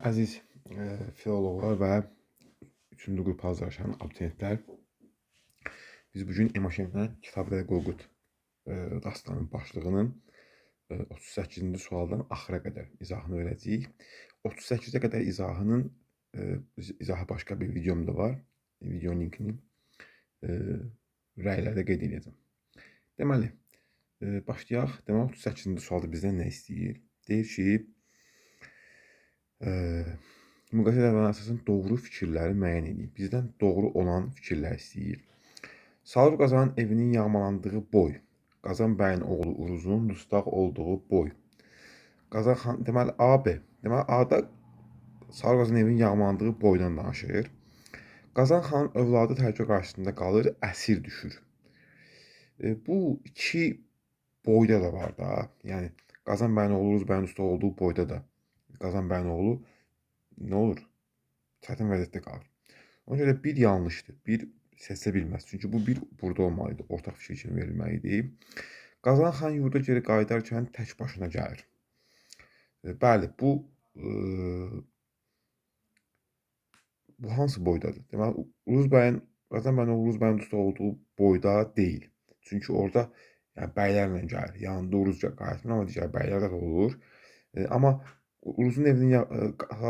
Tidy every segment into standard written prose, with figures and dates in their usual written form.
Əziz filoloqlar və 3-cü qrup hazırlaşan abituriyentlər, biz bugün Emoşenlə Kitabi-Dədə Qorqud dastanının başlığının 38-ci sualdan axıra qədər izahını verəcəyik. 38-ə qədər izahı başqa bir videom da var. Videonun linkini rəylərdə qeyd edəcəm. Deməli, başlayaq. Deməli, 38-ci sualda bizdən nə istəyir? Deyir ki, müqayisə ədəbiyyatına əsasən doğru fikirləri müəyyən edin. Bizdən doğru olan fikirlər istəyir. Salur Qazanın evinin yağmalandığı boy. Qazan bəyin oğlu Uruzun dustaq olduğu boy. Qazan xan, deməli A, B. Deməli A-da Salur Qazanın evinin yağmalandığı boydan danışır. Qazan xanın övladı təhlükə qarşısında qalır, əsir düşür. Bu iki boyda da var da. Yəni Qazan bəyin oğlu Uruz bəyin dustaq olduğu boyda da Qazan bəyin oğlu nə olur? Çətin vəziyyətdə qalır. Ona görə bir yanlışdır, bir seçə bilməz. Çünki bu bir burada olmalıydı, ortaq fikir kimi verilməliydi. Qazan xan yurda geri qayıdarkən tək başına gəlir. Bəli, bu hansı boydadır? Deməli, Qazan bəyin Uruz bəyin dustaq olduğu boyda deyil. Çünki orada yəni bəylərlə gəlir. Yanında Uruz qayıtmır, amma digər bəylər də olur. Amma Uruzun evinin,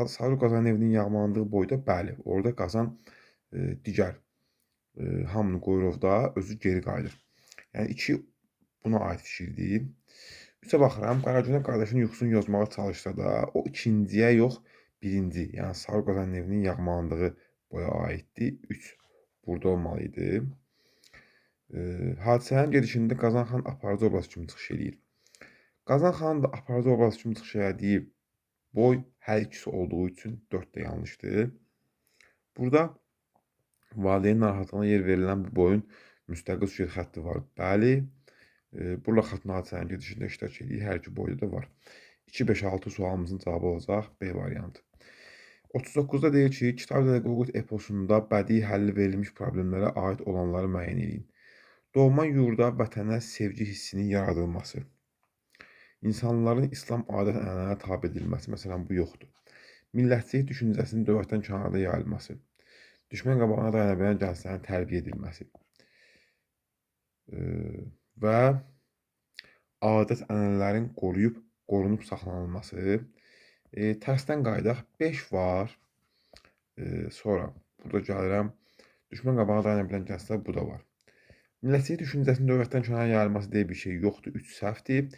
Salur Qazanın evinin yağmalandığı boyda bəli, orada Qazan digər hamını qoyur orada, özü geri qayıdır. Yəni iki buna aid fikirdir. Üçə baxıram, Qaragözə qardaşının yuxusunu yozmağa çalışsa da, o ikinciyə yox, birinci, yəni Salur Qazanın evinin yağmalandığı boya aiddir. 3 burada olmalıydı. Hadisələrin gedişində Qazan xan aparıcı obraz kimi çıxış edir. Qazan xanın da aparıcı obraz kimi çıxış etdiyi boy hər ikisi olduğu üçün 4 də yanlışdır. Burada valideyn narahatlığına yer verilən bu boyun müstəqil süjet xətti var. Bəli, burada xatın hadisələrin gedişində iştirak edir. Hər iki boyda da var. 2, 5, 6 sualımızın cavabı olacaq B variantı. 39-da deyir ki, Kitabi-Dədə Qorqud eposunda bədii həlli verilmiş problemlərə aid olanları müəyyən edin. Doğma yurda, vətənə sevgi hissinin yaradılması. İnsanların İslam adət-ənənələrə tabe edilməsi, məsələn, bu yoxdur. Millətçilik düşüncəsinin dövlətdən kənarda yayılması. Düşmən qabağına dayana bilən gənclərin tərbiyə edilməsi. Və adət-ənənələrin qorunub saxlanılması. Tərsdən qaydaq 5 var. Sonra burada gəlirəm. Düşmən qabağına dayana bilən gənclər, bu da var. Millətçilik düşüncəsinin dövlətdən kənara yayılması deyə bir şey yoxdur. 3 səhvdir.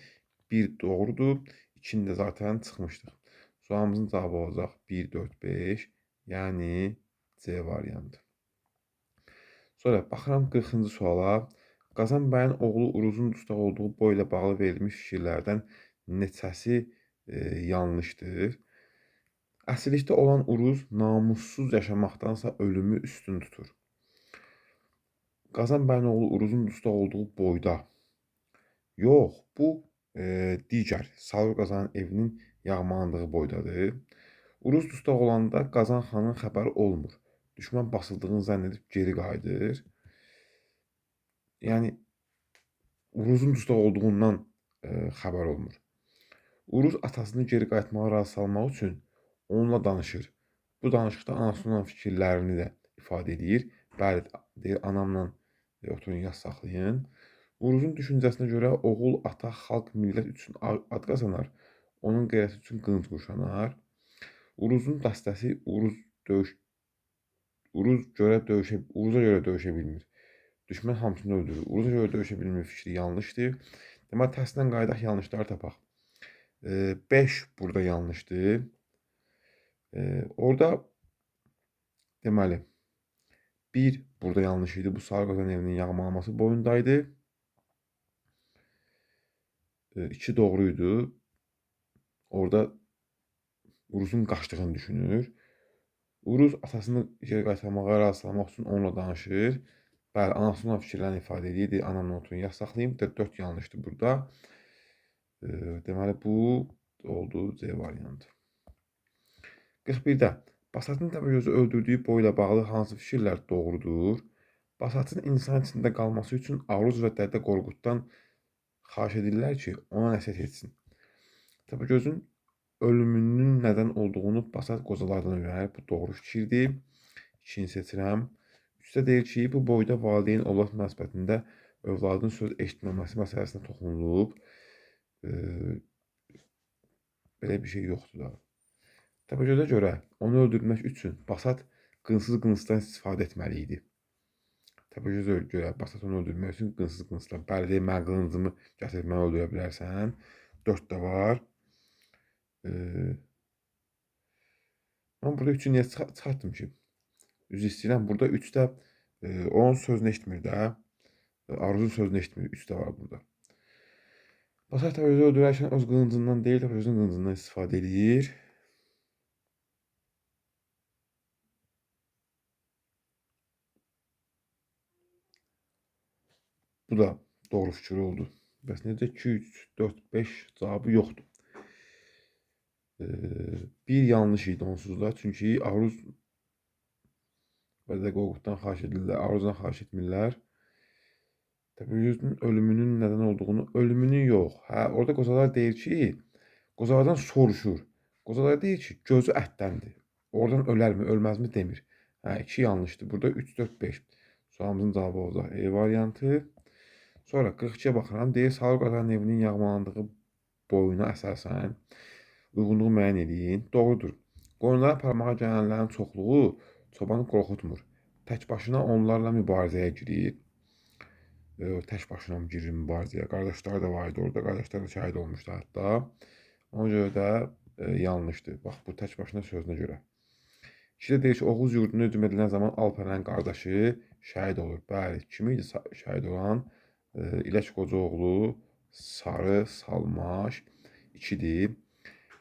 1 doğrudur. 2-ni də zaten çıxmışdır. Sualımızın cavabı olacaq 1, 4, 5. Yəni C variantı. Sonra baxıram 40-cı suala. Qazan bəyin oğlu Uruzun dustaq olduğu boy ilə bağlı verilmiş fikirlərdən neçəsi yanlışdır? Əsirlikdə olan Uruz namussuz yaşamaqdansa ölümü üstün tutur. Qazan bəyin oğlu Uruzun dustaq olduğu boyda. Yox, bu digər Salur Qazanın evinin yağmalandığı boydadır. Uruz dustaq olanda Qazan xanın xəbəri olmur. Düşmən basıldığını zənn edib geri qayıdır. Yəni Uruzun dustaq olduğundan xəbər olmur. Uruz atasını geri qayıtmağa razı salmaq üçün onunla danışır. Bu danışıqda anasının olan fikirlərini də ifadə edir. Bəli, deyir, anamla oturun, yaz saxlayın. Uruzun düşüncəsinə görə oğul, ata, xalq, millət üçün ad qazanar, onun qeyrəti üçün qılınc qurşanar. Uruzun dəstəsi Uruza görə döyüşə bilmir. Düşmən hamısını öldürür. Uruza görə döyüşə bilmir fikri yanlışdır. Deməli, tərsindən qaydaq yanlışları tapaq. 5 burada yanlışdır. Orada deməli 1 burada yanlış idi. Bu Salur Qazanın evinin yağmalanması boyundaydı. 2 doğruydu. Orada Uruzun qaçdığını düşünür. Uruz atasını geri qaytarmağa razı salmaq üçün onunla danışır. Bəli, anasının olan fikirlərini ifadə edir. Anamla oturun, yaz saxlayayım. 4 yanlışdır burada. Deməli, bu oldu C variantı. 41-də Basatın Təpəgözü öldürdüyü boy ilə bağlı hansı fikirlər doğrudur? Basatın insan içində qalması üçün Aruz və Dədə Qorquddan xahiş edirlər ki, ona nəsihət etsin. Təpəgözün ölümünün nədən olduğunu Basat qocalardan öyrənir. Bu doğru fikirdir. İkinci seçirəm. Üçdə deyir ki, bu boyda valideyn övlad münasibətində övladın söz eşitməməsi məsələsinə toxunulub. Belə bir şey yoxdur da. Təbəccüdə görə onu öldürmək üçün Basat qınsız-qınısdan istifadə etməli idi. Təbəccüdə görə Basat onu öldürmək üçün qınsız-qınısdan. Bəli deyil, mən qılıncımı gətirib məni öldürə bilərsən. 4 də var. Mən burada 3-ü niyə çıxartdım ki? Üzr istəyirəm. Burada 3 də onun sözünü eşitmir də. Aruzun sözünü eşitmir. 3 də var burada. Basat təbəccüdə öldürərkən öz qılıncından deyil, təbəccüdün qılıncından istifadə edir. Bu da doğru fikir oldu. Bəs necə 2, 3, 4, 5 cavabı yoxdur. Bir yanlış idi onsuz da. Çünki Aruz pedaqoqdan xahiş edirlər. Aruzdan xahiş etmirlər. Təbəccüdün ölümünün nədən olduğunu, ölümünün yox. Hə, orada qocalar deyir ki, qocalardan soruşur. Qocalar deyir ki, gözü ətdəndir. Oradan ölərmi, ölməzmi demir. Hə, 2 yanlışdır. Burada 3, 4, 5. Sualımızın cavabı olacaq E variantı. Sonra 42-yə baxıram. Deyir, Sarı Qazanın evinin yağmalandığı boyuna əsasən uyğunluğu müəyyən edin. Doğrudur. Qoyunlara aparmağa gələnlərin çoxluğu çobanı qorxutmur. Tək başına onlarla mübarizəyə girir. Tək başına mı girir mübarizəyə? Qardaşları da var idi orada. Qardaşları da şəhid olmuşdu hətta. Ona görə də yanlışdır. Bax, bu tək başına sözünə görə. İkidə deyir ki, Oğuz yurduna hücum edilən zaman Alpərin qardaşı şəhid olur. Bəli, kim idi şəhid olan? İlək Qocaoğlu, Sarı Salmaş 2'dir.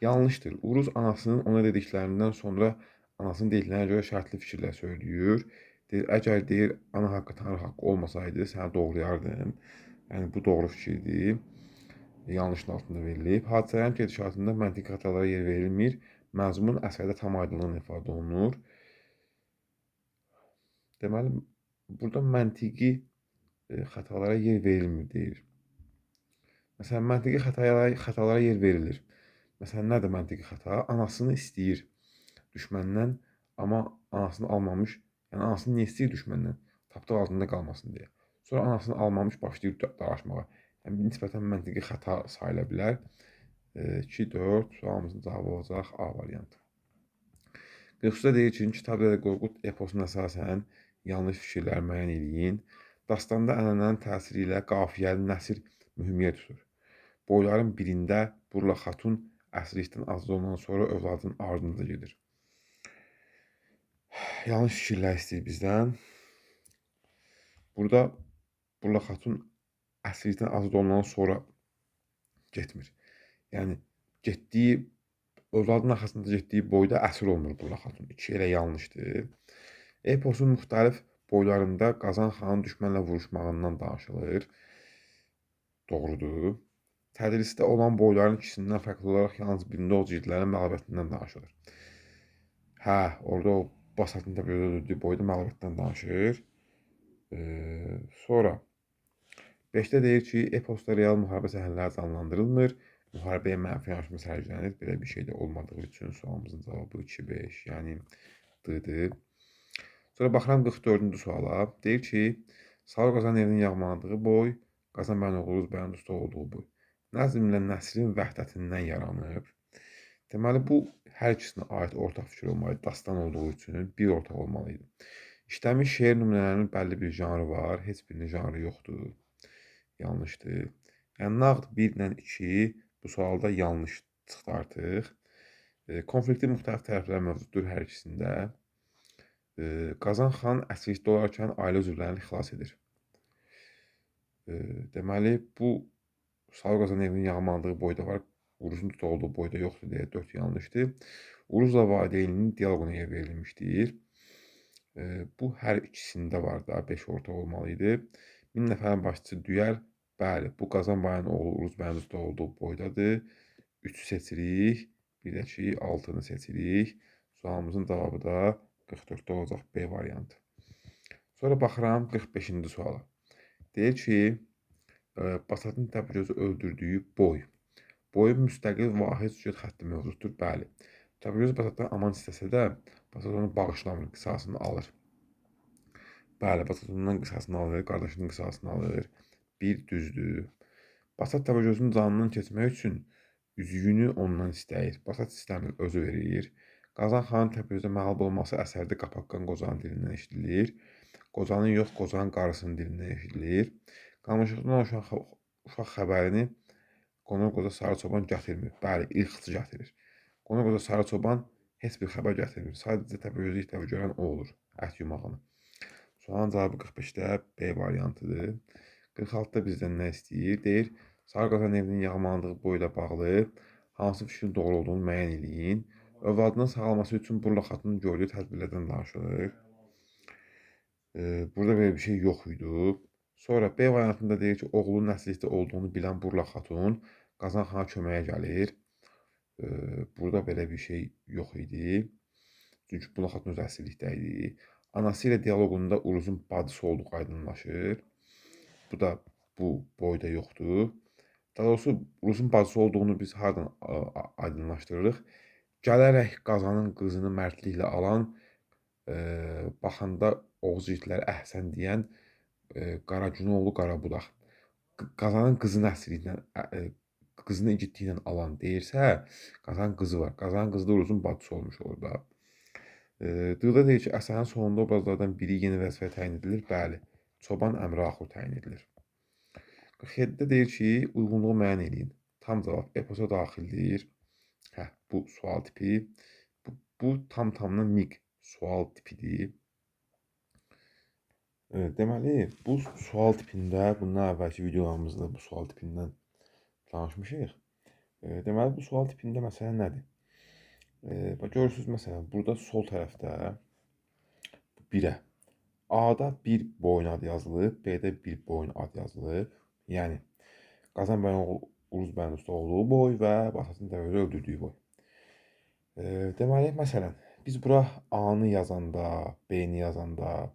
Yanlışdır. Uruz anasının ona dediklərindən sonra anasının dediklərinə görə şərtli fikirlər söylüyor. Deyir, əgər deyir, ana haqqı, tanrı haqqı olmasaydı səni doğrayardım. Yəni, bu doğru fikirdir. Yanlışın altında verilib. Hadisələrin gedişatında məntiqi xətalara yer verilmir. Məzmun əsərdə tam aydınlıqla ifadə olunur. Deməli, burada məntiqi xətalara yer verilmir deyir. Məsələn, məntiqi xətalara yer verilir. Məsələn, nədir məntiqi xəta? Anasını istəyir düşməndən, amma anasını almamış. Yəni, anasını niyə istəyir düşməndən? Tapdıq altında qalmasın deyə. Sonra anasını almamış, başlayır dalaşmağa. Yəni, nisbətən məntiqi xəta sayıla bilər. 2, 4 sualımızın cavabı olacaq A variantı. 43-də deyir ki, Kitab Dədə Qorqud eposuna əsasən yanlış fikirlər müəyyən edin. Dastanda ənənənin təsiri ilə qafiyəli nəsr mühüm yer tutur. Boyların birində Burla Xatun əsirlikdən azad olandan sonra övladın ardınca gedir. Yanlış fikirlər istəyir bizdən. Burada Burla Xatun əsirlikdən azad olandan sonra getmir. Yəni, getdiyi, övladın arxasında getdiyi boyda əsir olmur Burla Xatun. 2 elə yanlışdır. Eposun müxtəlif boylarında Qazan xanın düşmənlə vuruşmağından danışılır. Doğrudur. Tədrisdə olan boyların ikisindən fərqli olaraq yalnız birində o cildlərin məğlubiyyətindən danışılır. Hə, orada o Basatın təbəccüdə öldürdüyü boyda məğlubiyyətdən danışır. Sonra 5-də deyir ki, eposda real müharibə səhnələri canlandırılmır. Müharibəyə mənfi yanaşma sərgilənir. Belə bir şey də olmadığı üçün sualımızın cavabı 2-5, yəni D-dir. Sonra baxıram 44-cü suala. Deyir ki, Sarı Qazanın evinin yağmalandığı boy, Qazan bəyin oğlu Uruz bəyin dostu olduğu boy. Nəzmlə nəsrin vəhdətindən yaranıb. Deməli, bu hər ikisinə aid ortaq fikir olmalıdır. Dastan olduğu üçün bir ortaq olmalıydı. İşləmiş şeir nümunələrinin bəlli bir janrı var. Heç birinin janrı yoxdur. Yanlışdır. Yəni, nağd 1 ilə 2 bu sualda yanlış çıxdı artıq. Konfliktin müxtəlif tərəfləri mövcuddur hər ikisində. Qazan xan əsirlikdə olarkən ailə üzvlərini xilas edir. Deməli, bu Sarı Qazanın evinin yağmalandığı boyda var. Uruzun tutulduğu boyda yoxdur deyə 4 yanlışdır. Uruzla valideyninin dialoquna yer verilmişdir. Bu hər ikisində var da 5 ortaq olmalıydı. 1000 nəfərin başçısı Düyər. Bəli, bu Qazan bəyin oğlu Uruz bəyin dostu olduğu boydadır. 3'ü seçirik. Bir də ki, 6'nı seçirik. Sualımızın cavabı da 44'də olacaq B variantı. Sonra baxıram 45-ci suala. Deyir ki, Basatın Təpəgözü öldürdüyü boy. boyu müstəqil vahid süjet xətti mövcuddur. Bəli. Təpəgöz Basatdan aman istəsə də, Basat onu bağışlamır, qisasını alır. Bəli, Basat ondan qisasını alır, qardaşının qisasını alır. Bir düzdür. Basat Təpəgözün canından keçmək üçün üzüyünü ondan istəyir. Basat istəmir, özü verir. Qazan xanın Təpəgözə məğlub olması əsərdə Qapaqqan Qocanın dilindən eşidilir. Qocanın yox, Qocanın qarısının dilindən eşidilir. Qamışlıqdan uşaq xəbərini Qonur Qoca Sarı Çoban gətirmir. Bəli, ilxıçı gətirir. Qonur Qoca Sarı Çoban heç bir xəbər gətirmir. Sadəcə Təpəgözü ilk dəfə görən o olur, ət yumağını. Sualın cavabı 45-də B variantıdır. 46-da bizdən nə istəyir? Deyir, Sarı Qazan evinin yağmalandığı boyla bağlı hansı fikrin doğru olduğunu müəyyən eləyin. Övladının sağalması üçün Burla xatunun gördüyü tədbirlərdən danışılır. Burada belə bir şey yox idi. Sonra B variantında deyir ki, oğlunun nəsillikdə olduğunu bilən Burla xatun Qazan xana köməyə gəlir. Burada belə bir şey yox idi. Çünki Burla xatun öz əsirlikdə idi. Anası ilə diyaloqunda Uruzun bacısı olduğu aydınlaşır. Bu da bu boyda yoxdur. Daha doğrusu Uruzun bacısı olduğunu biz hardan aydınlaşdırırıq? Gələrək Qazanın qızını mərdliklə alan, baxanda Oğuz yiğitləri əhsən deyən Qaracunoğlu Qarabudaq. Qazanın qızını əsirliklə, qızını igidliklə alan deyirsə, Qazanın qızı var. Qazanın qızı da Uruzun bacısı olmuş olur da. Dırda deyir ki, əsərin sonunda obrazlardan biri yeni vəzifəyə təyin edilir. Bəli, Çoban Əmrə Axur təyin edilir. 47-də deyir ki, uyğunluğu müəyyən edin. Tam cavab eposa daxildir. Bu sual tipi. Bu tam-tamına miq sual tipidir. Deməli, bu sual tipində, bundan əvvəlki videolarımızda bu sual tipindən danışmışıq. Deməli, bu sual tipində məsələ nədir? Görürsünüz, məsələn, burada sol tərəfdə 1-ə A-da bir boyun ad yazılıb, B-də bir boyun ad yazılıb. Yəni, Qazan bəyin oğlu Uruz bəyin usta olduğu boy və Basatın Təpəgözü öldürdüyü boy. Deməli, məsələn, biz bura A-nı yazanda, B-ni yazanda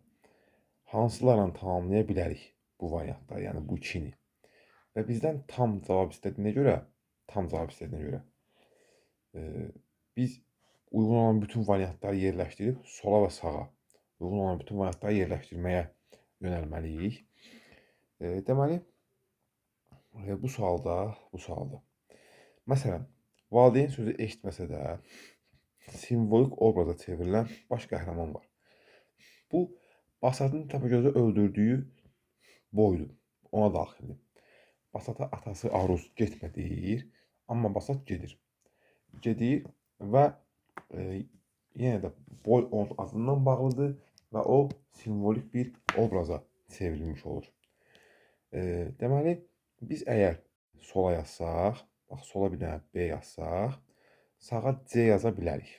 hansılarla tamamlaya bilərik bu variantda, yəni bu ikini. Və bizdən tam cavab istədiyinə görə, biz uyğun olan bütün variantları yerləşdirib sola və sağa, uyğun olan bütün variantları yerləşdirməyə yönəlməliyik. Deməli, bu sualda, məsələn, valideyn sözü eşitməsə də simvolik obraza çevrilən baş qəhrəman var. Bu, Basatın Təpəgözü öldürdüyü boydur, ona daxildir. Basata atası Aruz getmə deyir, amma Basat gedir. Gedir və yenə də boy onun adından bağlıdır və o simvolik bir obraza çevrilmiş olur. Deməli, biz əgər sola yazsaq, bax, sola bir dənə B yazsaq, sağa C yaza bilərik.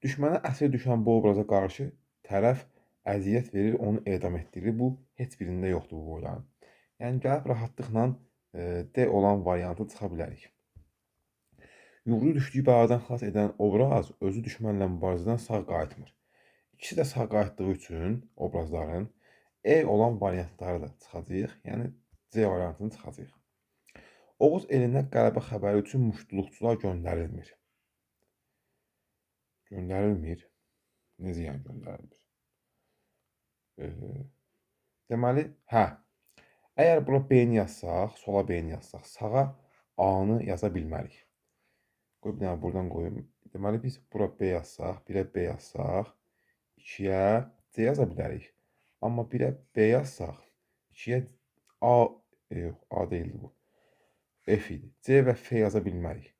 Düşmənə əsir düşən bu obraza qarşı tərəf əziyyət verir, onu edam etdirir. Bu, heç birində yoxdur bu boyların. Yəni, gəlib rahatlıqla D olan variantı çıxa bilərik. Yuxulu düşdüyü bəladan xilas edən obraz özü düşmənlə mübarizədən sağ qayıtmır. İkisi də sağ qayıtdığı üçün obrazların E olan variantları da çıxacaq, yəni C variantını çıxacaq. Oğuz elinə qələbə xəbəri üçün muştuluqçular göndərilmir. Göndərilmir. Necə yəni göndərilmir? Deməli, əgər bura B-ni yazsaq, sola B-ni yazsaq, sağa A-nı yaza bilmərik. Qoy bir dənə buradan qoyum. Deməli, biz bura B yazsaq, 1-ə B yazsaq, 2-yə C yaza bilərik. Amma 1-ə B yazsaq, 2-yə A, yox, A deyildi bu. F idi. C və F yaza bilmərik.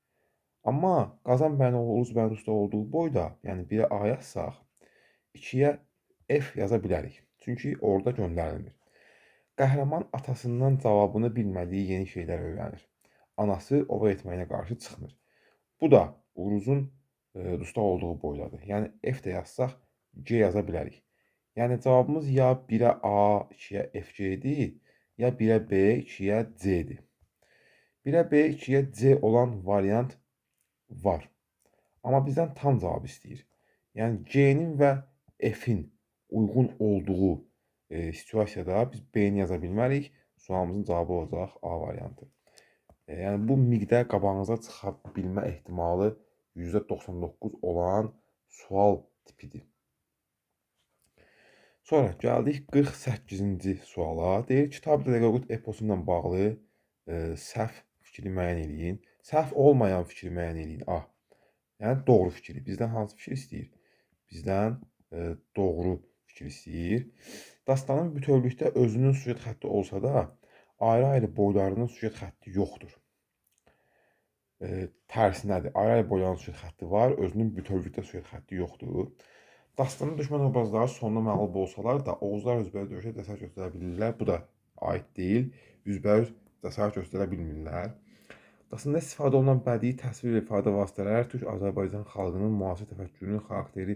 Amma Qazan bəyin oğlu Uruz bəyin usta olduğu boyda, yəni 1-ə A yazsaq, 2-yə F yaza bilərik. Çünki orada göndərilmir. Qəhrəman atasından cavabını bilmədiyi yeni şeylər öyrənir. Anası ova etməyinə qarşı çıxmır. Bu da Uruzun dustaq olduğu boydadır. Yəni F də yazsaq C yaza bilərik. Yəni cavabımız ya 1-ə A, 2-yə F, C-dir, ya 1-ə B, 2-yə C-dir. 1-ə B, 2-yə C olan variant var. Amma bizdən tam cavab istəyir. Yəni C-nin və F-in uyğun olduğu situasiyada biz B-ni yaza bilmərik. Sualımızın cavabı olacaq A variantı. Yəni bu miqdar qabağınıza çıxa bilmə ehtimalı %99 olan sual tipidir. Sonra gəldik 48-ci suala. Deyir, Kitab pedaqoqik eposu ilə bağlı səhv fikri müəyyən eləyin. Səhv olmayan fikri müəyyən eləyin. A. Yəni doğru fikri. Bizdən hansı fikir istəyir? Bizdən doğru fikir istəyir. Dastanın bütövlükdə özünün süjet xətti olsa da, ayrı-ayrı boylarının süjet xətti yoxdur. Tərsinədir. Ayrı-ayrı boylarının süjet xətti var, özünün bütövlükdə süjet xətti yoxdur. Dastanın düşmən obrazları sonuna məğlub olsalar da, Oğuzlar üzbəüz döyüşə cəsarət göstərə bilirlər. Bu da aid deyil. Üzbəüz cəsarət göstərə bilmirlər. Dastanda istifadə olunan bədii təsvir və ifadə vasitələri Türk-Azərbaycan xalqının müasir təfəkkürünün xarakteri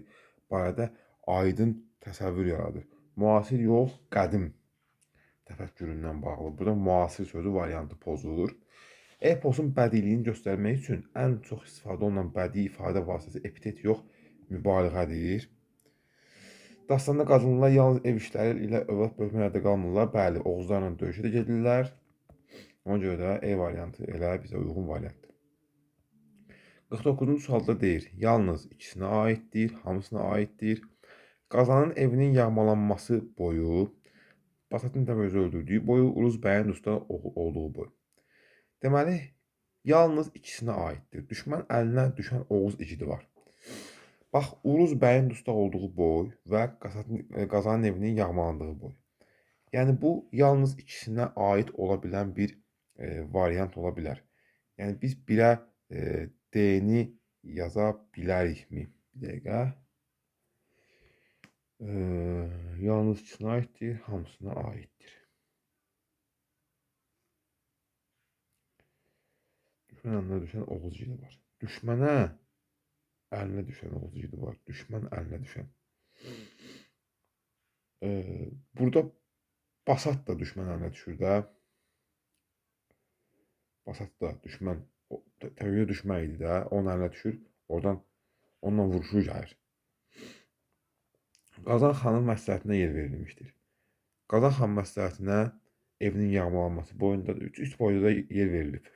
barədə aydın təsəvvür yaradır. Müasir yox, qədim təfəkküründən bağlı. Burada müasir sözü variantı pozulur. Eposun bədiliyini göstərmək üçün ən çox istifadə olunan bədii ifadə vasitəsi epitet yox, mübaliğədir. Dastanda qadınlar yalnız ev işləri ilə övlad böyütmələrdə qalmırlar. Bəli, Oğuzlarla döyüşə də gedirlər. Ona görə də E variantı elə bizə uyğun variantdır. 49-cu sualda deyir, yalnız ikisinə aiddir, hamısına aiddir. Qazanın evinin yağmalanması boyu, Basatın Təbrizdə öldürdüyü boyu, Uruz bəyin Rusda olduğu boy. Deməli, yalnız ikisinə aiddir. Düşmən əlinə düşən Oğuz igidi var. Bax, Uruz bəyin dustaq olduğu boy və Qazanın evinin yağmalandığı boy. Yəni, bu, yalnız ikisinə aid ola bilən bir variant ola bilər. Yəni, biz birə D-ni yaza bilərikmi? Bir dəqiqə. Yalnız ikisinə aiddir, hamısına aiddir. Düşmən əlinə düşən Oğuz igidi var. Düşmənə əlinə düşən Oğuz igidi var. Düşmən əlinə düşən. Burada Basat da düşmən əlinə düşür də. Basat da düşmən, təbii düşmən idi də, onun əlinə düşür, oradan onunla vuruşu gəlir. Qazan xanın məsləhətinə yer verilmişdir. Qazan xan məsləhətinə evinin yağmalanması boyunda da üç boyda da yer verilib.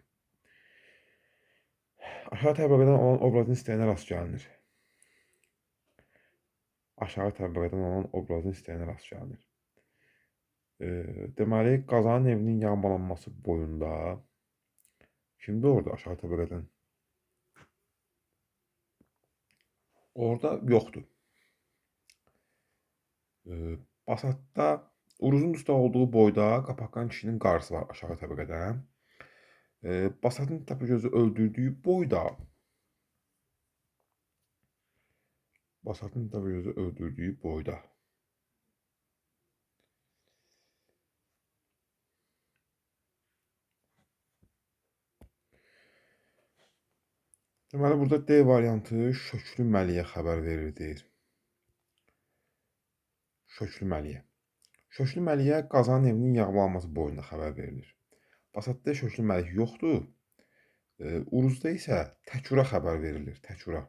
Aşağı təbəqədən olan obrazın istəyinə rast gəlinir. Aşağı təbəqədən olan obrazın istəyinə rast gəlinir. Deməli, Qazanın evinin yağmalanması boyunda kimdir orada aşağı təbəqədən? Orada yoxdur. Basatda Uruzun dustaq olduğu boyda Qapaqan kişinin qarşısı var aşağı təbəqədən. Basatın Təpəgözü öldürdüyü boyda Basatın Təpəgözü öldürdüyü boyda. Deməli, burada D variantı Şöklü Məliyə xəbər verir, deyir. Şöklü Məliyə. Şöklü Məliyə Qazanın evinin yağmalanması boyunda xəbər verilir. Basatda Şöklü Məlik yoxdur. Uruzda isə Təkura xəbər verilir, Təkura.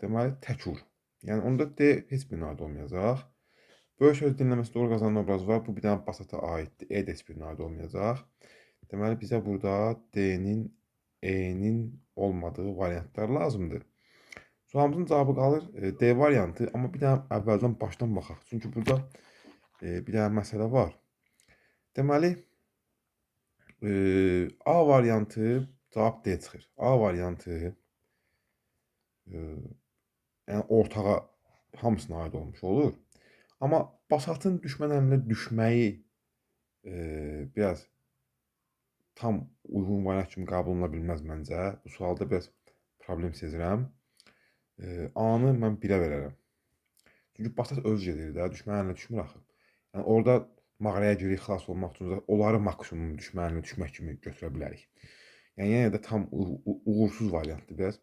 Deməli, Təkur. Yəni, onda D heç birinin aid olmayacaq. Böyük söz dinləməsi doğru Qazanın obrazı var. Bu bir dənə Basata aiddir. E də heç birinin aid olmayacaq. Deməli, bizə burada D-nin, E-nin olmadığı variantlar lazımdır. Sualımızın cavabı qalır D variantı. Amma bir dənə əvvəldən başdan baxaq. Çünki burada bir dənə məsələ var. Deməli, A variantı cavab D çıxır. A variantı yəni ortağa hamısına aid olmuş olur. Amma Basatın düşmən əlinə düşməyi biraz tam uyğun variant kimi qəbul oluna bilməz məncə. Bu sualda biraz problem sezirəm. A-nı mən 1-ə verərəm. Çünki Basat öz gedir də, düşmən əlinə düşmür axı. Yəni orada mağaraya girir xilas olmaq üçün onları maksimum düşmən əlinə düşmək kimi götürə bilərik. Yəni yenə də tam uğursuz variantdır biraz.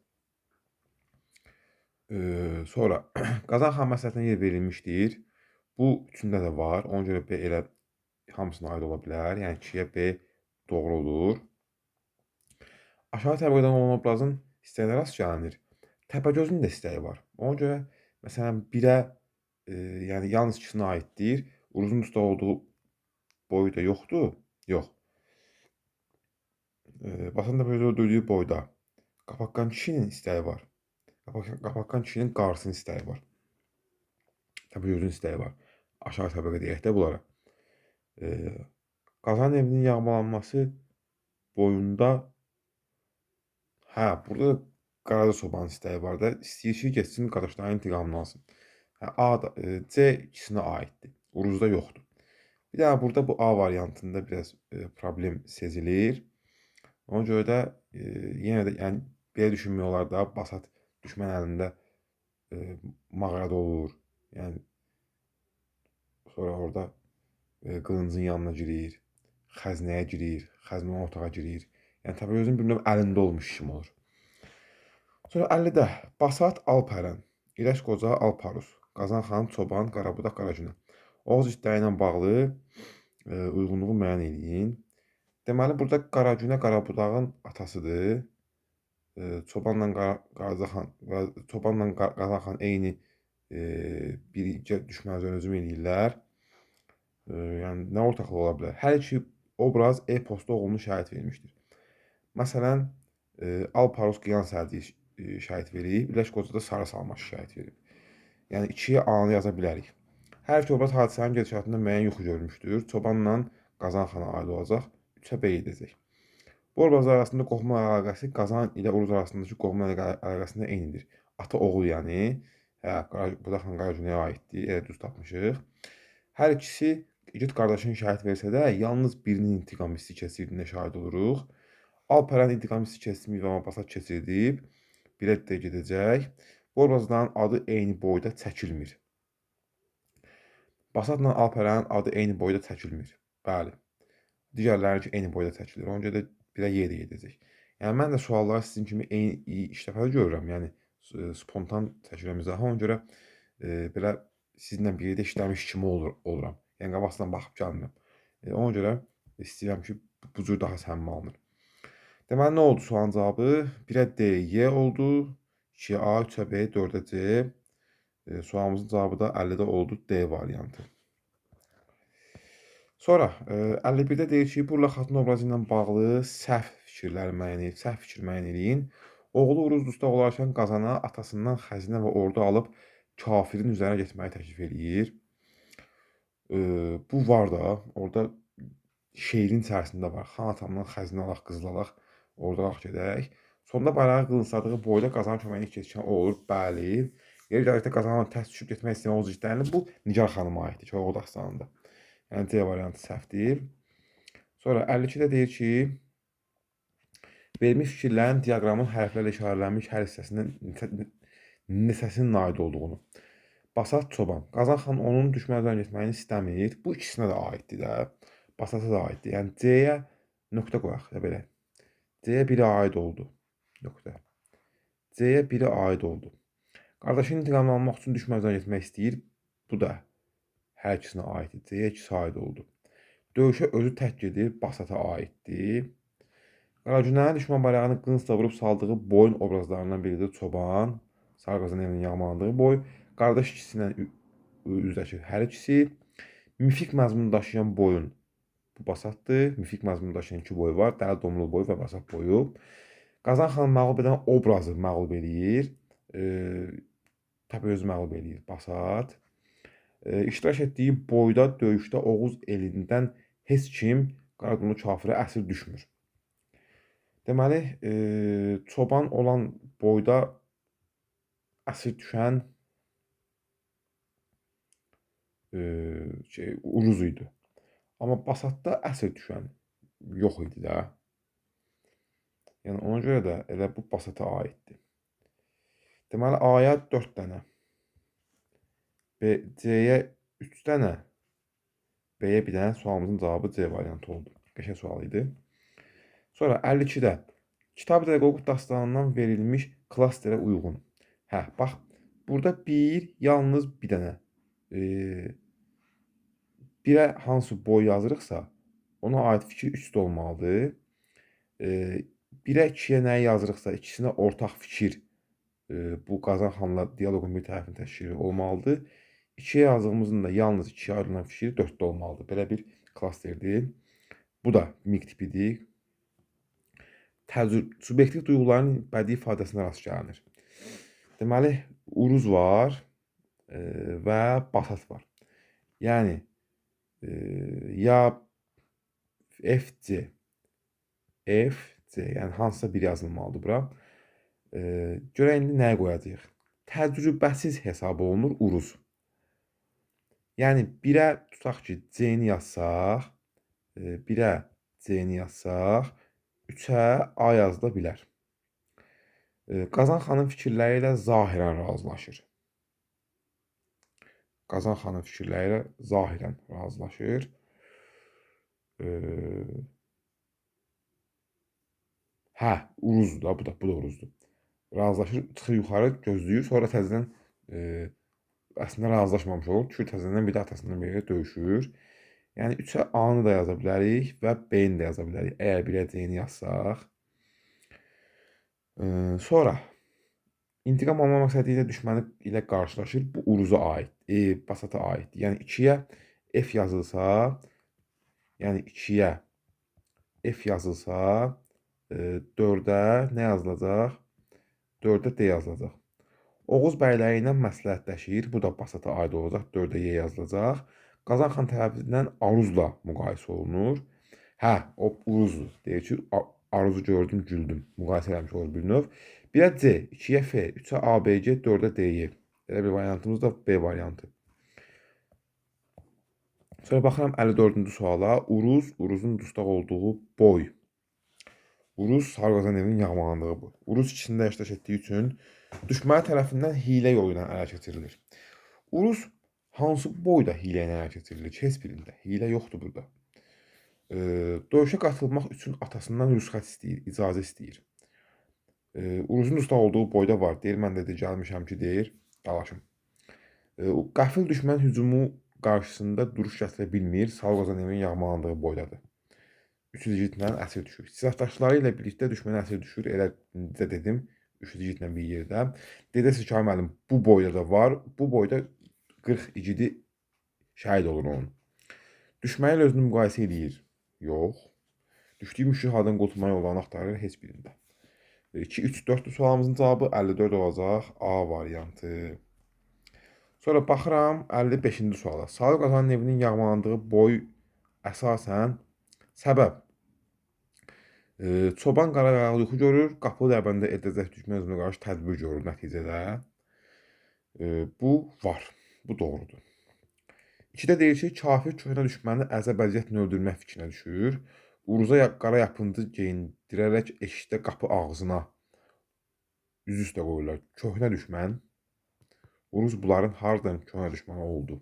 Sonra Qazan xan məsləhətinə yer verilmişdir. Bu üçündə də var. Ona görə B elə hamısına aid ola bilər. Yəni 2-yə B doğru olur. Aşağı təbəqədən olan obrazın istəyinə rast gəlinir. Təpəgözün də istəyi var. Ona görə məsələn 1-ə yəni yalnız ikisinə aiddir. Uruzun dustaq olduğu boyu da yoxdur. Yox. Basan Təpəgözü öldürdüyü boyda Qapaqqan kişinin istəyi var. Qapaqqan kişinin qarşısının istəyi var. Təpəgözün istəyi var. Aşağı təbəqə deyək də bunlara. Qazanın evinin yağmalanması boyunda burada da Qaraca Çobanın istəyi var da. İstəyir ki, getsin qardaşlarının intiqamını alsın. A da C ikisinə aiddir. Uruzda yoxdur. Bir daha burada bu A variantında biraz problem sezilir. Ona görə də yenə də yəni belə düşünmək olar da, Basat düşmən əlində mağarada olur. Yəni sonra orada qılıncın yanına girir, xəzinəyə girir, xəzinə otağa girir. Yəni Təpəgözün bir növ əlində olmuş kimi olur. Sonra 50-də Basat Alpərən, İrəş Qoca Alparus, Qazan xan Çoban, Qarabudaq Qaragünə. Oğuz itləri ilə bağlı uyğunluğu müəyyən eləyin. Deməli, burada Qaragünə Qarabudağın atasıdır. Çobanla Qazan xan eyni bircə düşmən hücum eləyirlər. Yəni nə ortaqlığı ola bilər? Hər iki obraz eposda oğlunu şahid vermişdir. Məsələn, Alparus qıyan sərdiyi şahid verib, İrəş Qoca da sarı salmaşı şahid verib. Yəni ikiyə A-nı yaza bilərik. Hər iki obraz hadisənin gedişatında müəyyən yuxu görmüşdür. Çobanla Qazan xana aid olacaq. 3-ə B edəcək. Bu obrazlar arasında qohuma əlaqəsi Qazan ilə Uruz arasındakı qohuma əlaqəsində eynidir. Ata oğul yəni. Bu da xan Qaragünəyə aiddir. Elə düz tapmışıq. Hər ikisi igid qardaşını şahid versə də, yalnız birinin intiqam hissi keçirdiyinə şahid oluruq. Alpərən intiqam hissi keçirməyib, amma Basat keçirdib. Birə də gedəcək. Bu obrazların adı eyni boyda çəkilmir. Basatla Alpərənin adı eyni boyda çəkilmir. Bəli. Digərlərinki eyni boyda çəkilir. Ona görə də birə yerə gedəcək. Yəni mən də sualları sizin kimi eyni işləfəli görürəm. Yəni spontan çəkirəm izahı. Ona görə belə sizinlə bir yerdə işləmiş kimi oluram. Yəni qabaqdan baxıb gəlmirəm. Ona görə istəyirəm ki, bu cür daha səmimi alınır. Deməli, nə oldu sualın cavabı? 1-ə D, Y oldu. 2-yə A, 3-ə B, 4-ə C. Sualımızın cavabı da 50-də oldu D variantı. Sonra 51-də deyir ki, Burla xatun obrazı ilə bağlı səhv fikirləri müəyyən edin. Səhv fikir müəyyən edin. Oğlu Uruz dustaq olarkən Qazana atasından xəzinə və ordu alıb kafirin üzərinə getməyi təklif eləyir. Bu var da, orada şeirin içərisində var. Xan atamdan xəzinə alaq, qızıl alaq, orada alaq gedək. Sonda bayrağı qılıncladığı boyda Qazana köməyini keçən olur. Bəli. Yeri gələkdə Qazanın tərs düşüb getmək istəyən Oğuz igidlərinin bu Nigar xanıma aiddir. Koroğlu dastanında. Yəni C variantı səhvdir. Sonra 52-də deyir ki, verilmiş fikirlərin diaqramın hərflərlə işarələnmiş hər hissəsinin neçəsinin aid olduğunu. Basat Çoban. Qazan xan onun düşmən üzərinə getməyini istəmir. Bu ikisinə də aiddir də. Basata da aiddir. Yəni C-yə nöqtə qoyaq da belə. C-yə biri aid oldu. Nöqtə. C-yə biri aid oldu. Qardaşının intiqamını almaq üçün düşmən üzərinə getmək istəyir. Bu da hər ikisinə aiddir. C-yə ikisi aid oldu. Döyüşə özü tək gedir. Basata aiddir. Qaragünənin düşmən bayrağını qılıncla vurub saldığı boyun obrazlarından biridir. Çoban. Sarı Qazanın evinin yağmalandığı boy. Qardaş ikisi ilə üzləşir hər ikisi. Mifik məzmunu daşıyan boyun bu Basatdır. Mifik məzmunu daşıyan iki boyu var. Dəli Domrul boyu və Basat boyu. Qazan xanı məğlub edən obrazı məğlub eləyir. Təpəgözü məğlub eləyir Basat. İştirak etdiyi boyda döyüşdə Oğuz elindən heç kim Qaradonlu kafirə əsir düşmür. Deməli, çoban olan boyda əsir düşən Uruz idi. Amma Basatda əsir düşən yox idi də. Yəni ona görə də elə bu Basata aiddir. Deməli A-ya 4 dənə, C-yə 3 dənə, B-yə bir dənə sualımızın cavabı C variantı oldu. Qəşəng sual idi. Sonra 52-də Kitabi-Dədə Qorqud dastanından verilmiş klasterə uyğun. Bax, burada yalnız bir dənə birə hansı boy yazırıqsa, ona aid fikir 3-də olmalıdır. 1-ə 2-yə nəyi yazırıqsa, ikisinə ortaq fikir bu Qazan xanla dialoqun bir tərəfini təşkil olmalıdır. 2-yə yazdığımızın da yalnız 2-yə ayrılan fikri 4-də olmalıdır. Belə bir klasterdir. Bu da MIQ tipidir. Subyektiv duyğuların bədii ifadəsinə rast gəlinir. Deməli, uruz var və basat var. Yəni ya FC, FC, yəni hansısa biri yazılmalıdır bura. Görək indi nəyə qoyacağıq? Təcrübəsiz hesab olunur uruz. Yəni 1-ə tutaq ki, C-ni yazsaq, 1-ə C-ni yazsaq, 3-ə A yazıla bilər. Qazan xanın fikirləri ilə zahirən razılaşır. Qazan xanın fikirləri ilə zahirən razılaşır. Hə, uruzdur da, bu da uruzdur. Razılaşır, çıxır yuxarı, gözləyir, sonra təzədən əslində razılaşmamış olur. Çünki təzədən bir də atasından biri döyüşür. Yəni 3-ə A-nı da yaza bilərik və B-ni də yaza bilərik. Əgər 1-ə C-ni yazsaq. Sonra intiqam alma məqsədi ilə düşməni ilə qarşılaşır. Bu uruza aid, basata aiddir. Yəni 2-yə F yazılsa, yəni 2-yə F yazılsa, 4-ə nə yazılacaq? 4-ə D yazılacaq. Oğuz bəyləri ilə məsləhətləşir. Bu da basata aid olacaq. 4-ə Y yazılacaq. Qazan xan tərəfindən Aruzla müqayisə olunur. Hə, o uruzdur. Deyir ki, Aruzu gördüm, güldüm. Müqayisə eləmiş olur bir növ. 1-ə C, 2-yə F, 3-ə ABC, 4-ə DY. Belə bir variantımız da B variantı. Sonra baxıram 54-cü suala. Uruz, uruzun dustaq olduğu boy. Uruz Sarı Qazan evinin yağmalandığı boy. Uruz ikisində iştirak etdiyi üçün düşməni tərəfindən hiylə yolu ilə ələ keçirilir. Uruz hansı boyda hiylə ilə ələ keçirilir? Heç birində. Hiylə yoxdur burada. Döyüşə qatılmaq üçün atasından rüsxət istəyir, icazə istəyir. Uruzun dustaq olduğu boyda var. Deyir, mən də gəlmişəm ki, deyir, dalaşım. Qəfil düşmən hücumu qarşısında duruş gətirə bilmir. Sarı Qazan evinin yağmalandığı boydadır. 300 igidlə əsir düşür. Silahdaşları ilə birlikdə düşmənə əsir düşür. Elə də dedim, 300 igidlə bir yerdə. Dedəsi ki, müəllim, bu boyda da var. Bu boyda 40 igidi şəhid olur onun. Düşməni ilə özünü müqayisə edir. Yox. Düşdüyü müşrihadan qurtulma yollarını axtarır heç birində. 2, 3, 4 sualımızın cavabı 54 olacaq. A variantı. Sonra baxıram 55-ci suala. Sarı Qazanın evinin yağmalandığı boy əsasən səbəb. Çoban Qaraqayalı yuxu görür, qapı dəbəndə edəcək düşmən özünə qarşı tədbir görür nəticədə. Bu var, bu doğrudur. 2-də deyir ki, kafir köhnə düşməni əzəb-əziyyətlə öldürmək fikrinə düşür. Uruza qara yapıncı geyindirərək eşikdə qapı ağzına üz üstə qoyurlar. Köhnə düşmən. Uruz bunların hardan köhnə düşməni oldu?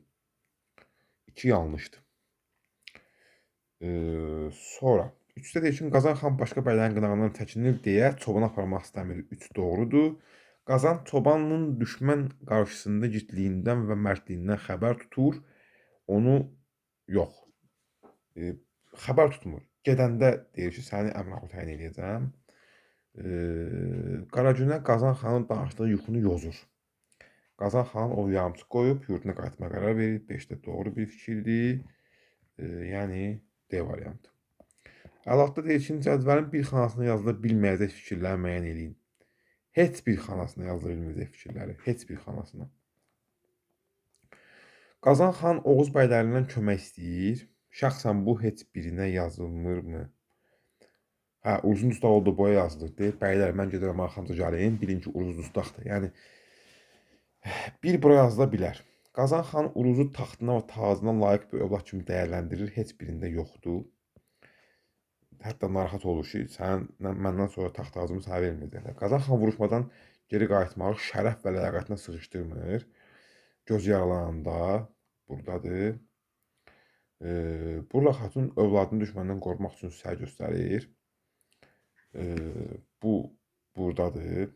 2 yanlışdır. Sonra 3-də deyir ki, Qazan xan başqa bəylərin qınağından çəkinir deyə çobanı aparmaq istəmir. 3 doğrudur. Qazan çobanın düşmən qarşısında igidliyindən və mərdliyindən xəbər tutur. Onu yox. Xəbər tutmur. Gedəndə deyir ki, səni əmrahı təyin edəcəm. Qaragünə Qazan xanın danışdığı yuxunu yozur. Qazan xan o yarımçıq qoyub yurduna qayıtmağa qərar verir. 5-də doğru bir fikirdir. Yəni D variantı. 56-da deyir ki, cədvəlin bir xanasına yazıla bilməyəcək fikirləri müəyyən edin. Heç bir xanasına yazıla bilməyəcək fikirləri. Heç bir xanasına. Qazan xan Oğuz bəylərindən kömək istəyir. Şəxsən bu heç birinə yazılmırmı? Hə, Uruzun dustaq olduğu boya yazılır. Deyir, bəylər, mən gedirəm arxamca gəlin. Bilin ki, Uruz dustaqdır. Yəni, bir bura yazıla bilər. Qazan xan Uruzu taxtına və tacına layiq bir övlad kimi dəyərləndirir. Heç birində yoxdur. Hətta narahat olur ki, məndən sonra taxt tacımı sənə verməyəcəklər. Qazan xan vuruşmadan geri qayıtmağı şərəf və ləyaqətinə sığışdırmır. Göz yaralananda buradadır. Burla xatun övladını düşməndən qorumaq üçün səy göstərir. Bu buradadır.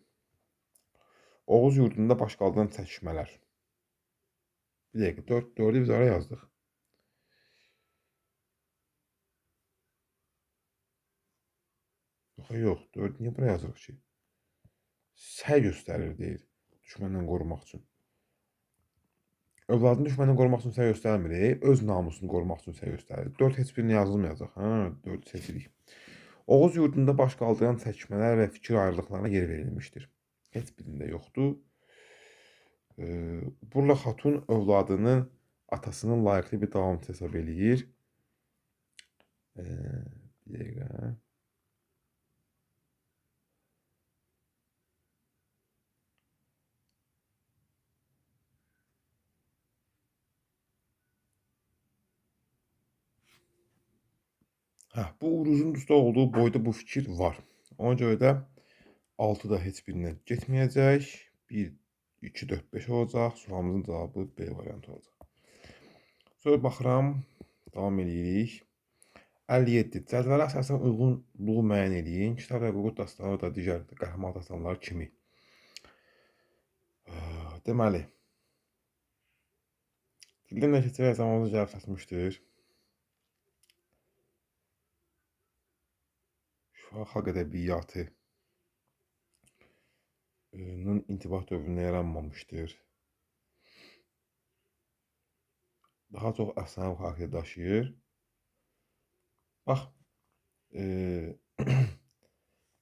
Oğuz yurdunda baş qaldıran çəkişmələr. Bir dəqiqə, 4'ü biz ara yazdıq. Yox, 4 niyə bura yazırıq ki? Səy göstərir deyir, düşməndən qorumaq üçün. Övladını düşməndən qorumaq üçün səy göstərmir, öz namusunu qorumaq üçün səy göstərir. 4 heç birini yazılmayacaq, hə, 4 seçirik. Oğuz yurdunda baş qaldıran çəkişmələr və fikir ayrılıqlarına yer verilmişdir. Heç birində yoxdur. Burla Xatun övladını atasının layiqli bir davamçı hesab eləyir. Bir dəqiqə. Bu Uruzun dustaq olduğu boyda bu fikir var. Ona görə də 6-da heç birinə getməyəcək. 1, 2, 4, 5 olacaq. Sualımızın cavabı B variantı olacaq. Sonra baxıram, davam edirik. 57. Cədvələ əsasən uyğunluğu müəyyən edin. Kitab və hüquq dastanları da digər qəhrəman dastanlar kimi. Deməli, dildən də keçirək zamanımızda gəlib çatmışdır. Şifahi xalq ədəbiyyatının intibah dövründə yaranmamışdır. Daha çox əfsanəvi xarakter daşıyır. Bax,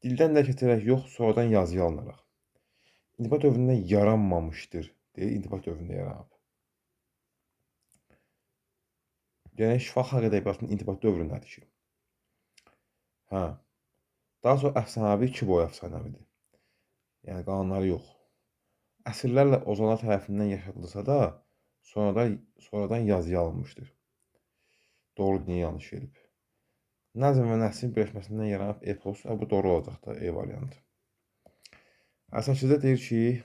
dildən də keçirək yox, sonradan yazıya alınaraq. İntibah dövründə yaranmamışdır deyə intibah dövründə yaranıb. Yəni şifahi xalq ədəbiyyatının intibah dövrü nədir ki? Daha sonra əfsanəvi 2 boy əfsanəvidir. Yəni qalanları yox. Əsrlərlə ozanlar tərəfindən yaşadılsa da, sonradan yazıya alınmışdır. Doğru niyə yanlış verib? Nəzm və nəsrin birləşməsindən yaranıb epos, bu doğru olacaq da, E variantı. 8-də deyir ki,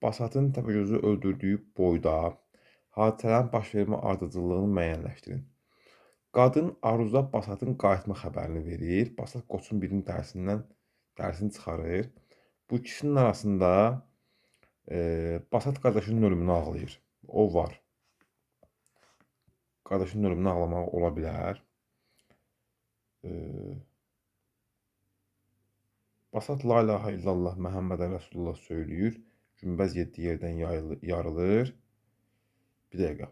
Basatın Təpəgözü öldürdüyü boyda hadisələrin baş vermə ardıcıllığını müəyyənləşdirin. Qadın Aruza Basatın qayıtma xəbərini verir. Basat qoçun birinin dərisini çıxarır. Bu ikisinin arasında Basat qardaşının ölümünü ağlayır. O var. Qardaşının ölümünü ağlamaq ola bilər. Basat la ilahə illallah Məhəmmədən Rəsulullah söyləyir. Günbəz 7 yerdən yarılır. Bir dəqiqə.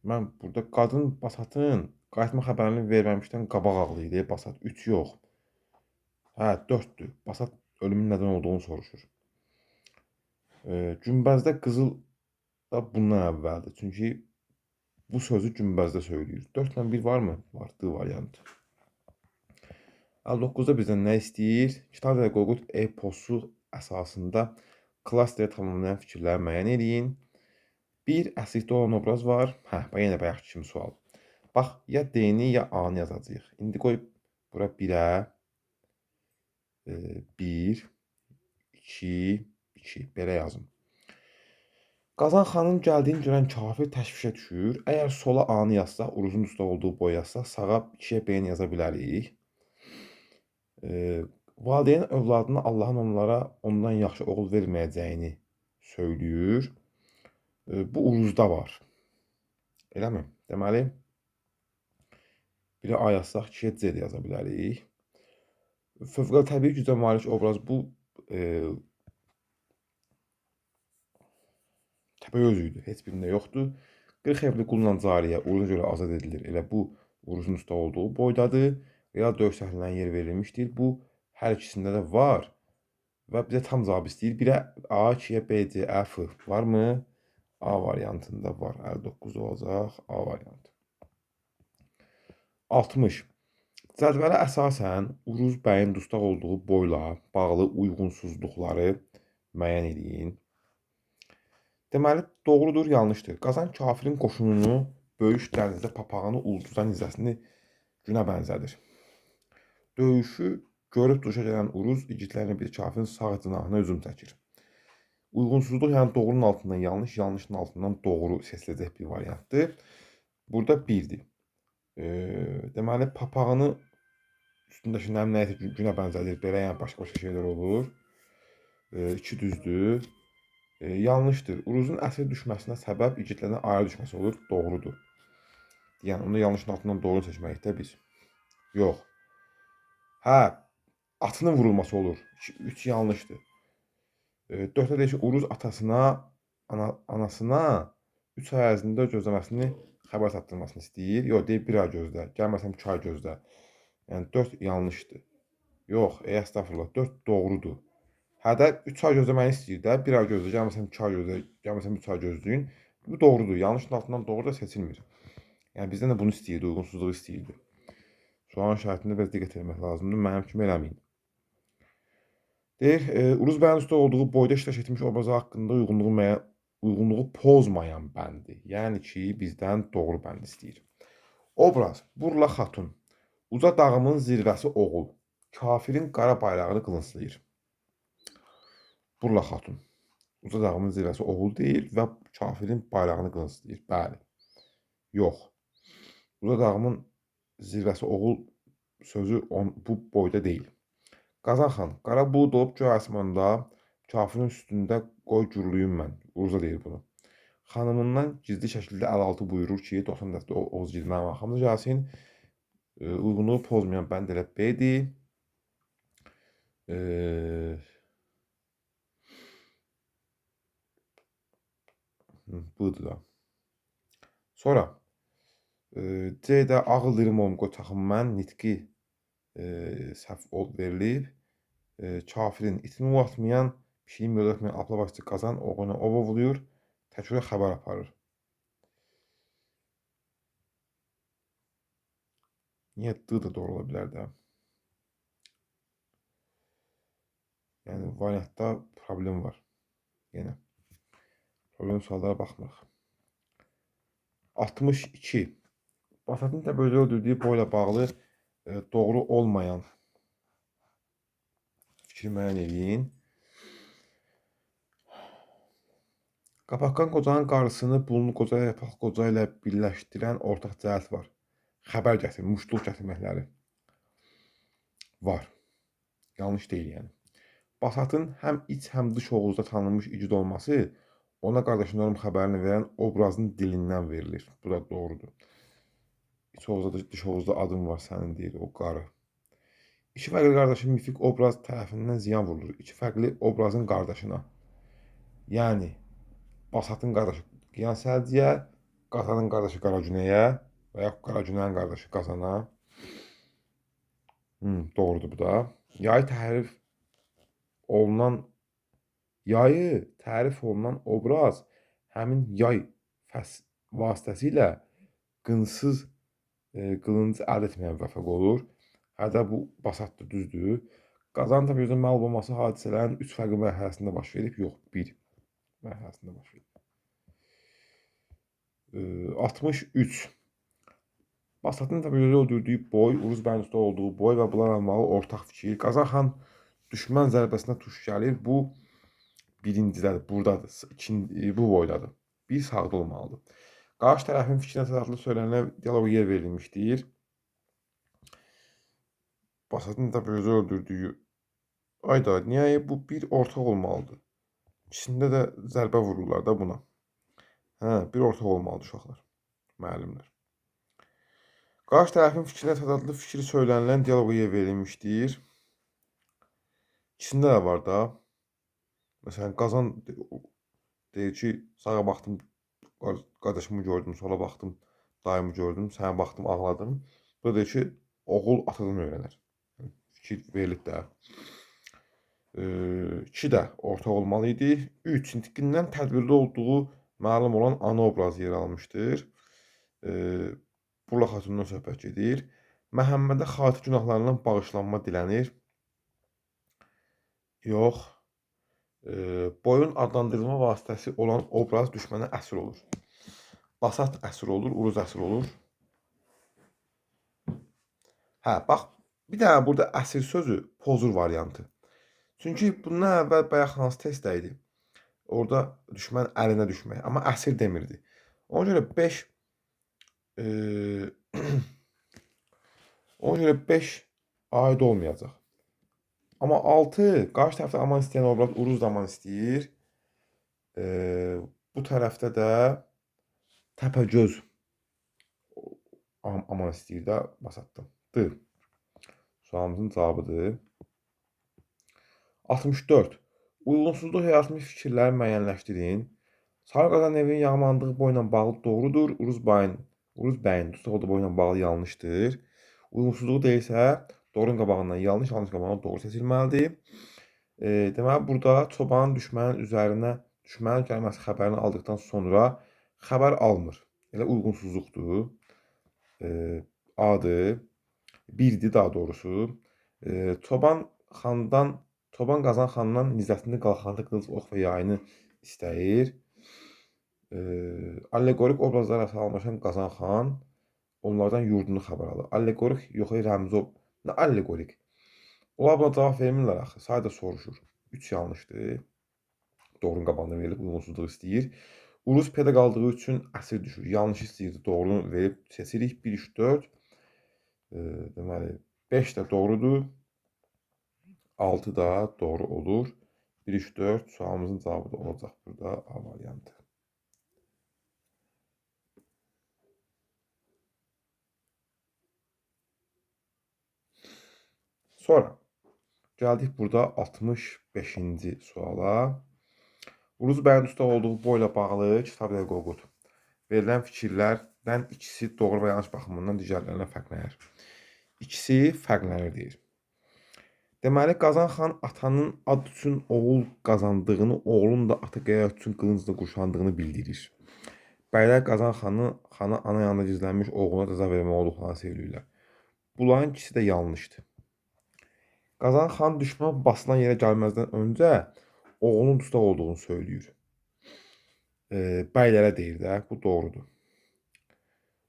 Mən burada qadın Basatın qayıtma xəbərini verməmişdən qabaq ağlayır. Basat 3 yox. 4'dür. Basat ölümün nədən olduğunu soruşur. Günbəzdə qızıl da bundan əvvəldir. Çünki bu sözü günbəzdə söyləyir. 4 ilə 1 varmı? Var. D variantı. 59-da bizdən nə istəyir? Kitab və Qoqut eposu əsasında klasterə tamamlayan fikirləri müəyyən edin. Bir əslikdə olan obraz var. Yenə bayaqki kimi sual. Bax, ya D-ni, ya A-nı yazacağıq. İndi qoy bura 1-ə 1, 2, 2 belə yazım. Qazan xanın gəldiyini görən kafir təşvişə düşür. Əgər sola A-nı yazsaq, Uruzun dustaq olduğu boy yazsaq, sağa 2-yə B-ni yaza bilərik. Valideyn övladına Allahın ondan yaxşı oğul verməyəcəyini söyləyir. Bu Uruzda var. Eləmi? Deməli, 1-ə A yazsaq, 2-yə C yaza bilərik. Fövqəladə təbii gücə malik obraz bu Təpəgöz idi. Heç birində yoxdur. 40 evli qulla cariyə Uruza görə azad edilir. Elə bu Uruzun usta olduğu boydadır. Real döyüş səhnələrine yer verilmişdir. Bu hər ikisində də var. Və bizə tam cavab istəyir. 1-ə A, 2-yə B, C, F varmı? A variantında var. 59 olacaq. A variantı. 60. Cədvələ əsasən Uruz bəyin dustaq olduğu boyla bağlı uyğunsuzluqları müəyyən edin. Deməli, doğrudur, yanlışdır. Qazan kafirin qoşununu böyük dənizdə papağını ulduzdan nizəsini günə bənzədir. Döyüşü görüb duruşa gələn Uruz igidlərinə bir kafirin sağ cinahına hücum çəkir. Uyğunsuzluq, yəni doğrunun altından yanlış, yanlışın altından doğru seçiləcək bir variantdır. Burada 1-dir. Deməli, papağını üstündəki nəmnəyəti günə bənzədir. Belə, yəni başqa şeylər olur. 2 düzdür. Yanlışdır. Uruzun əsir düşməsinə səbəb igidlərin ayrı düşməsi olur. Doğrudur. Yəni, onda yanlışın altından doğru seçməyik də biz. Yox. Atının vurulması olur. 3 yanlışdır. 4-də deyir ki, Uruz atasına, anasına 3 ay ərzində gözləməsini, xəbər çatdırmasını istəyir. Yox, deyir 1 ay gözlə, gəlməsəm 2 ay gözlə. Yəni 4 yanlışdır. Yox, əstəğfurullah, 4 doğrudur. Hədə 3 ay gözləməni istəyir də, 1 ay gözlə, gəlməsəm 2 ay gözlə, gəlməsəm 3 ay gözləyin. Bu doğrudur. Yanlışın altından doğru da seçilmir. Yəni bizdən də bunu istəyirdi, uyğunsuzluğu istəyirdi. Sualın şərtində biraz diqqət etmək lazımdır. Mənim kimi eləməyin. Deyir, Uruz bəyin usta olduğu boyda iştirak etmiş obrazı haqqında uyğunluğu pozmayan bəndi. Yəni ki, bizdən doğru bənd istəyir. Obraz, Burla xatun, uca dağımın zirvəsi oğul, kafirin qara bayrağını qılınclayır. Burla xatun, uca dağımın zirvəsi oğul deyil və kafirin bayrağını qılınclayır. Bəli. Yox. Uca dağımın zirvəsi oğul sözü bu boyda deyil. Qazan xan, qara bulud olub göy asmanda, kafirin üstündə qoy gürlüyüm mən. Uruza deyir bunu. Xanımından gizli şəkildə əl-altı buyurur ki, 90 dəfə Oğuz gizli mənim arxamda gəlsin. Uyğunluğu pozmayan bənd elə B-dir. Budur da. Sonra C-də ağıl dilim olum qoy taxım mən, nitqi səhv verilib. Kafirin itini ulatmayan, pişiyin öldürtmeyen abla başçı qazan oğuna ova vurur, təkürə xəbər aparır. Niyə D da doğru ola bilər də? Yəni variantda problem var. Yenə. Problem suallara baxmırıq. 62. Basatın təbəyyüzü öldürdüyü boyla bağlı doğru olmayan fikri müəyyən edin. Qapaqdan qocanın qarısını bulunu qoca yapaq qoca ilə birləşdirən ortaq cəhət var. Xəbər gətir, muştuluq gətirməkləri var. Yanlış deyil yəni. Basatın həm iç, həm dış Oğuzda tanınmış igid olması ona qardaşının ölüm xəbərini verən obrazın dilindən verilir. Bu da doğrudur. İç Oğuzda, dış Oğuzda adım var sənin deyir o qarı. İki fərqli qardaşın mifik obraz tərəfindən ziyan vurulur. İki fərqli obrazın qardaşına. Yəni Basatın qardaşı Qiyan Səlciyə, Qazanın qardaşı Qaragünəyə və yaxud Qaragünənin qardaşı Qazana. Doğrudur bu da. Yayı tərif olunan obraz həmin yay vasitəsilə qılıncı əldə etməyə müvəffəq olur. Hədə bu Basatdır, düzdür. Qazanın təbəyyüzünün məğlub olması hadisələrin 3 fərqli mərhələsində baş verib, yox, 1 mərhələsində baş verib. 63. Basatın təbəyyüzü öldürdüyü boy, Uruz bəyin usta olduğu boy və bunlar olmalı ortaq fikir. Qazan xan düşmən zərbəsinə tuş gəlir. Bu birincidədir, buradadır, bu boydadır. Bir sağda olmalıdır. Qarşı tərəfin fikrinə təzadlı söylənilən dialoqa yer verilmişdir. Basatın təbəyyüzü öldürdüyü ayda, niyə bu bir ortaq olmalıdır? İkisində də zərbə vururlar da buna. Bir ortaq olmalıdır uşaqlar, müəllimlər. Qarşı tərəfin fikrinə təzadlı fikri söylənilən dialoqa yer verilmişdir. İkisində də var da. Məsələn, Qazan deyir ki, sağa baxdım, qardaşımı gördüm, sola baxdım, dayımı gördüm, sənə baxdım, ağladım. Bu da deyir ki, oğul atadan öyrənər. Fikir verilib də. 2 də ortaq olmalı idi. 3. Nitqindən tədbirli olduğu məlum olan ana obrazı yer almışdır. Burla xatundan söhbət gedir. Məhəmmədə xati günahlarından bağışlanma dilənir. Yox. Boyun adlandırılma vasitəsi olan obraz düşmənə əsir olur. Basat əsir olur, Uruz əsir olur. Bax, bir dənə burada əsir sözü pozur variantı. Çünki bundan əvvəl bayaq hansı testdə idi? Orada düşmən əlinə düşmək, amma əsir demirdi. Ona görə 5 aid olmayacaq. Amma 6 qarşı tərəfdə aman istəyən obraz Uruz da aman istəyir. Bu tərəfdə də Təpəgöz aman istəyir də Basatdır. Sualımızın cavabıdır. 64. Uyğunsuzluq yaratmış fikirləri müəyyənləşdirin. Sarı Qazan evinin yağmalandığı boyla bağlı doğrudur. Uruz bəyin dustaq olduğu boyla bağlı yanlışdır. Uyğunsuzluğu deyilsə, doğrunun qabağından yanlış, yanlış qabağından doğru seçilməlidir. Deməli, burada çoban düşmənin üzərinə düşmənin gəlməsi xəbərini aldıqdan sonra xəbər almır. Elə uyğunsuzluqdur. Adır. Birdir daha doğrusu. Çoban Qazan xandan nizəsində qalxanda qılınc, ox və yayını istəyir. Alleqorik obrazlara salmışan Qazan xan onlardan yurdunu xəbər alır. Alleqorik yox, rəmzi nə alleqorik? Onlar buna cavab vermirlər axı. Sadəcə soruşur. 3 yanlışdır. Doğrunun qabağında verilib uyğunsuzluq istəyir. Uruz piyada qaldığı üçün əsir düşür. Yanlış istəyirdi. Doğrunu verib seçirik. 1, 3, 4. Deməli 5 də doğrudur. 6 da doğru olur. 1, 3, 4 sualımızın cavabı da olacaq burada A variantı. Sonra gəldik burada 65-ci suala. Uruz bəyin dustaq olduğu boyla bağlı kitab ilə Qoqut. Verilən fikirlərdən ikisi doğru və yanlış baxımından digərlərindən fərqlənir. İkisi fərqlənir deyir. Deməli, Qazan xan atanın ad üçün oğul qazandığını, oğlun da ata qəyə üçün qılıncla quşandığını bildirir. Bəylər Qazan xana ana yanında gizlənmiş oğluna cəza vermək olduqlarını söyləyirlər. Bunların ikisi də yanlışdır. Qazan xan düşmən basılan yerə gəlməzdən öncə oğlunun dustaq olduğunu söyləyir. Bəylərə deyir də, bu doğrudur.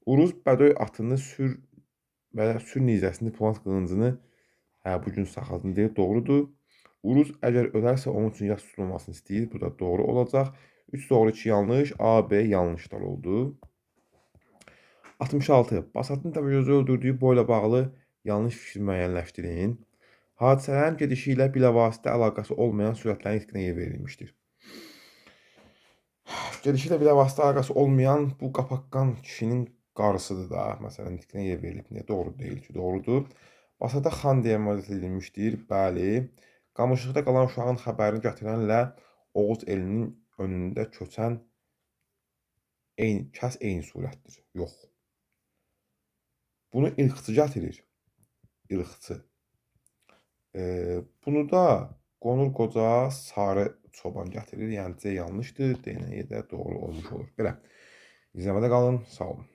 Uruz bədöy atını sür nizəsini, polat qılıncını bu gün saxladın deyir, doğrudur. Uruz əgər ölərsə onun üçün yas tutulmasını istəyir, bu da doğru olacaq. 3 doğru, 2 yanlış, A, B yanlışlar oldu. 66. Basatın Təpəgözü öldürdüyü boyla bağlı yanlış fikir müəyyənləşdirin. Hadisələrin gedişi ilə bilavasitə əlaqəsi olmayan sürətlərin nitqinə yer verilmişdir. Gedişi ilə bilavasitə əlaqəsi olmayan bu qapaqqan kişinin qarısıdır da, məsələn, nitqinə yer verilib. Niyə? Doğru deyil ki, doğrudur. Basata xan deyə müraciət edilmişdir. Bəli. Qamışlıqda qalan uşağın xəbərini gətirənlə Oğuz elinin önündə köçən kəs eyni surətdir. Yox. Bunu ilxıçı gətirir. İlxıçı. Bunu da qonur qoca sarı çoban gətirir. Yəni C yanlışdır. D-yə də doğru olmuş olur. Belə. İzləmədə qalın. Sağ olun.